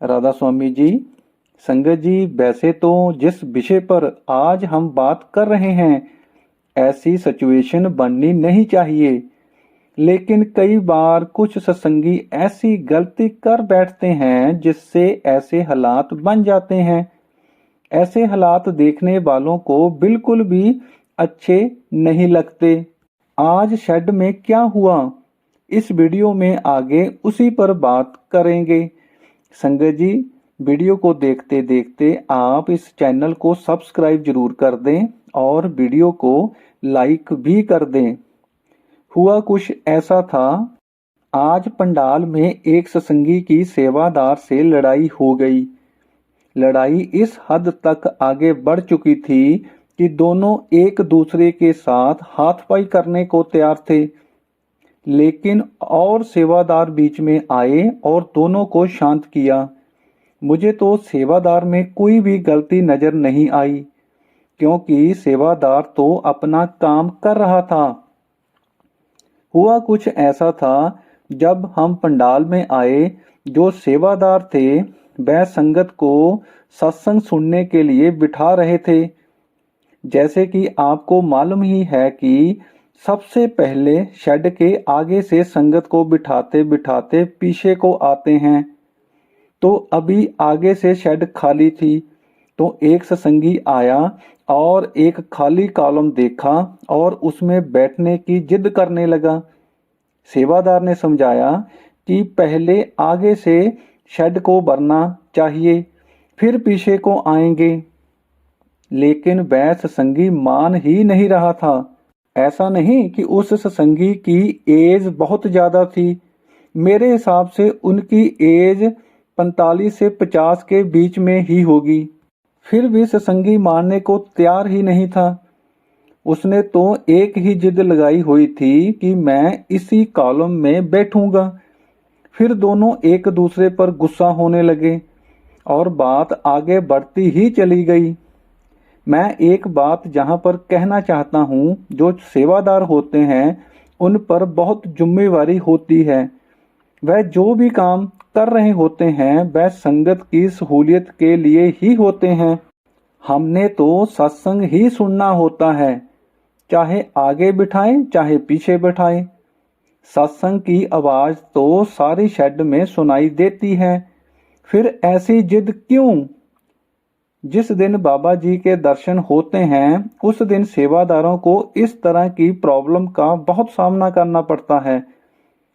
राधा स्वामी जी। संगत जी, वैसे तो जिस विषय पर आज हम बात कर रहे हैं ऐसी सिचुएशन बननी नहीं चाहिए, लेकिन कई बार कुछ सत्संगी ऐसी गलती कर बैठते हैं जिससे ऐसे हालात बन जाते हैं। ऐसे हालात देखने वालों को बिल्कुल भी अच्छे नहीं लगते। आज शेड में क्या हुआ, इस वीडियो में आगे उसी पर बात करेंगे। संगत जी, वीडियो को देखते देखते आप इस चैनल को सब्सक्राइब जरूर कर दें और वीडियो को लाइक भी कर दें। हुआ कुछ ऐसा था, आज पंडाल में एक सत्संगी की सेवादार से लड़ाई हो गई। लड़ाई इस हद तक आगे बढ़ चुकी थी कि दोनों एक दूसरे के साथ हाथापाई करने को तैयार थे, लेकिन और सेवादार बीच में आए और दोनों को शांत किया। मुझे तो सेवादार में कोई भी गलती नजर नहीं आई, क्योंकि सेवादार तो अपना काम कर रहा था। हुआ कुछ ऐसा था, जब हम पंडाल में आए, जो सेवादार थे वह संगत को सत्संग सुनने के लिए बिठा रहे थे। जैसे कि आपको मालूम ही है कि सबसे पहले शेड के आगे से संगत को बिठाते बिठाते पीछे को आते हैं। तो अभी आगे से शेड खाली थी, तो एक सत्संगी आया और एक खाली कॉलम देखा और उसमें बैठने की जिद करने लगा। सेवादार ने समझाया कि पहले आगे से शेड को भरना चाहिए, फिर पीछे को आएंगे, लेकिन वह सत्संगी मान ही नहीं रहा था। ऐसा नहीं कि उस सत्संगी की एज बहुत ज्यादा थी, मेरे हिसाब से उनकी एज 45 से 50 के बीच में ही होगी। फिर भी सत्संगी मानने को तैयार ही नहीं था। उसने तो एक ही जिद लगाई हुई थी कि मैं इसी कॉलम में बैठूंगा। फिर दोनों एक दूसरे पर गुस्सा होने लगे और बात आगे बढ़ती ही चली गई। मैं एक बात जहां पर कहना चाहता हूं, जो सेवादार होते हैं उन पर बहुत जिम्मेवारी होती है। वह जो भी काम कर रहे होते हैं वह संगत की सहूलियत के लिए ही होते हैं। हमने तो सत्संग ही सुनना होता है, चाहे आगे बिठाएं चाहे पीछे बिठाएं। सत्संग की आवाज तो सारी शेड में सुनाई देती है। फिर ऐसी जिद क्यों? जिस दिन बाबा जी के दर्शन होते हैं उस दिन सेवादारों को इस तरह की प्रॉब्लम का बहुत सामना करना पड़ता है।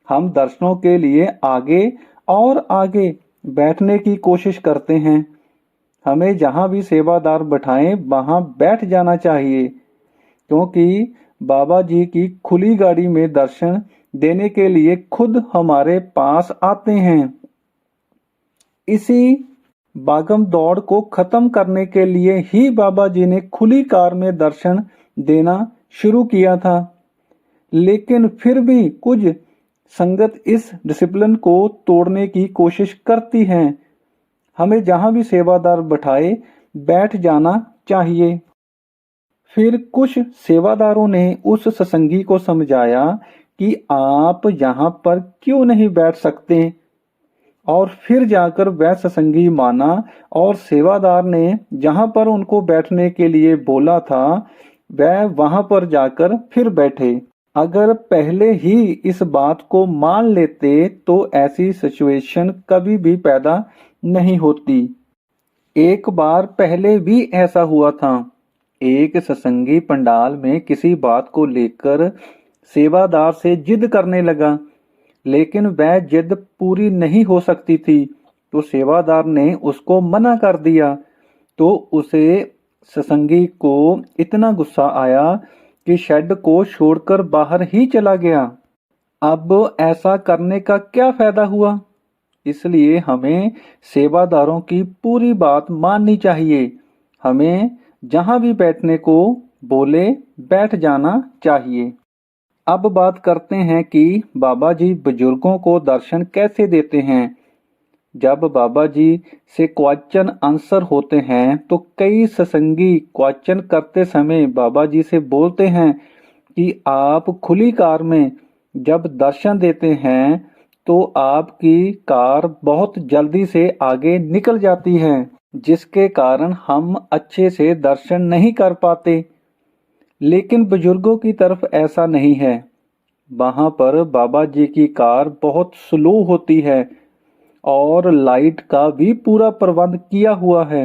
हम दर्शनों के लिए आगे और आगे बैठने की कोशिश करते हैं। हमें जहां भी सेवादार बैठाएं वहां बैठ जाना चाहिए, क्योंकि बाबा जी की खुली गाड़ी में दर्शन देने के लिए खुद हमारे पास आते हैं। इसी भागम दौड़ को खत्म करने के लिए ही बाबा जी ने खुली कार में दर्शन देना शुरू किया था। लेकिन फिर भी कुछ संगत इस डिसिप्लिन को तोड़ने की कोशिश करती है। हमें जहां भी सेवादार बैठाए बैठ जाना चाहिए। फिर कुछ सेवादारों ने उस सत्संगी को समझाया कि आप यहाँ पर क्यों नहीं बैठ सकते, और फिर जाकर वह सत्संगी माना और सेवादार ने जहां पर उनको बैठने के लिए बोला था वह वहां पर जाकर फिर बैठे। अगर पहले ही इस बात को मान लेते तो ऐसी सिचुएशन कभी भी पैदा नहीं होती। एक बार पहले भी ऐसा हुआ था। एक सत्संगी पंडाल में किसी बात को लेकर सेवादार से जिद करने लगा, लेकिन वह जिद पूरी नहीं हो सकती थी, तो सेवादार ने उसको मना कर दिया। तो उसे सत्संगी को इतना गुस्सा आया कि शेड को छोड़कर बाहर ही चला गया। अब ऐसा करने का क्या फायदा हुआ? इसलिए हमें सेवादारों की पूरी बात माननी चाहिए। हमें जहां भी बैठने को बोले बैठ जाना चाहिए। अब बात करते हैं कि बाबा जी बुजुर्गों को दर्शन कैसे देते हैं। जब बाबा जी से क्वेश्चन आंसर होते हैं तो कई सत्संगी क्वेश्चन करते समय बाबा जी से बोलते हैं कि आप खुली कार में जब दर्शन देते हैं तो आपकी कार बहुत जल्दी से आगे निकल जाती है, जिसके कारण हम अच्छे से दर्शन नहीं कर पाते। लेकिन बुजुर्गों की तरफ ऐसा नहीं है। वहां पर बाबा जी की कार बहुत स्लो होती है और लाइट का भी पूरा प्रबंध किया हुआ है।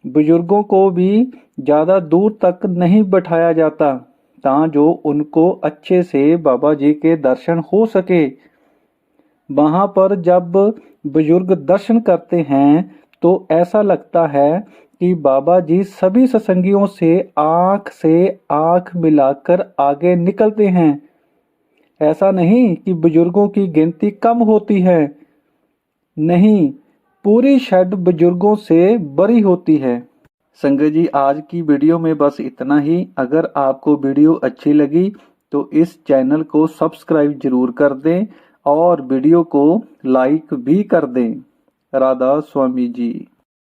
बुजुर्गों को भी ज़्यादा दूर तक नहीं बैठाया जाता, जो उनको अच्छे से बाबा जी के दर्शन हो सके। वहां पर जब बुजुर्ग दर्शन करते हैं तो ऐसा लगता है कि बाबा जी सभी सत्संगियों से आंख मिलाकर आगे निकलते हैं। ऐसा नहीं कि बुजुर्गों की गिनती कम होती है, नहीं, पूरी शेड बुजुर्गों से बड़ी होती है। संगत जी, आज की वीडियो में बस इतना ही। अगर आपको वीडियो अच्छी लगी तो इस चैनल को सब्सक्राइब जरूर कर दें और वीडियो को लाइक भी कर दें। राधा स्वामी जी।